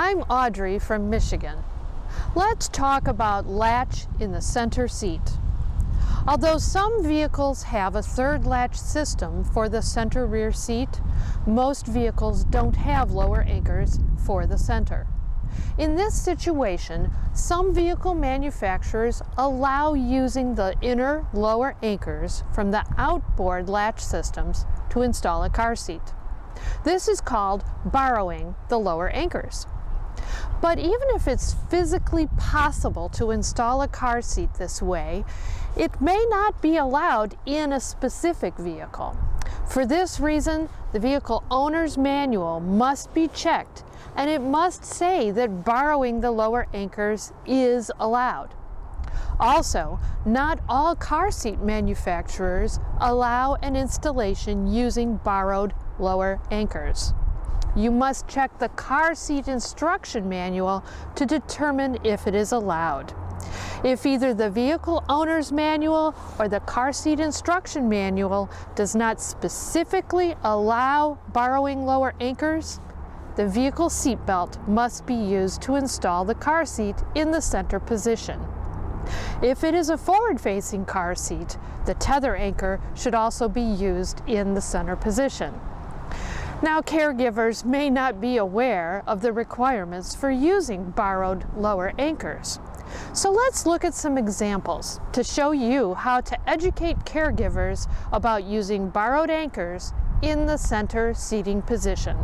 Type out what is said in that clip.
I'm Audrey from Michigan. Let's talk about latch in the center seat. Although some vehicles have a third latch system for the center rear seat, most vehicles don't have lower anchors for the center. In this situation, some vehicle manufacturers allow using the inner lower anchors from the outboard latch systems to install a car seat. This is called borrowing the lower anchors. But even if it's physically possible to install a car seat this way, it may not be allowed in a specific vehicle. For this reason, the vehicle owner's manual must be checked, and it must say that borrowing the lower anchors is allowed. Also, not all car seat manufacturers allow an installation using borrowed lower anchors. You must check the car seat instruction manual to determine if it is allowed. If either the vehicle owner's manual or the car seat instruction manual does not specifically allow borrowing lower anchors, the vehicle seat belt must be used to install the car seat in the center position. If it is a forward-facing car seat, the tether anchor should also be used in the center position. Now, caregivers may not be aware of the requirements for using borrowed lower anchors. So let's look at some examples to show you how to educate caregivers about using borrowed anchors in the center seating position.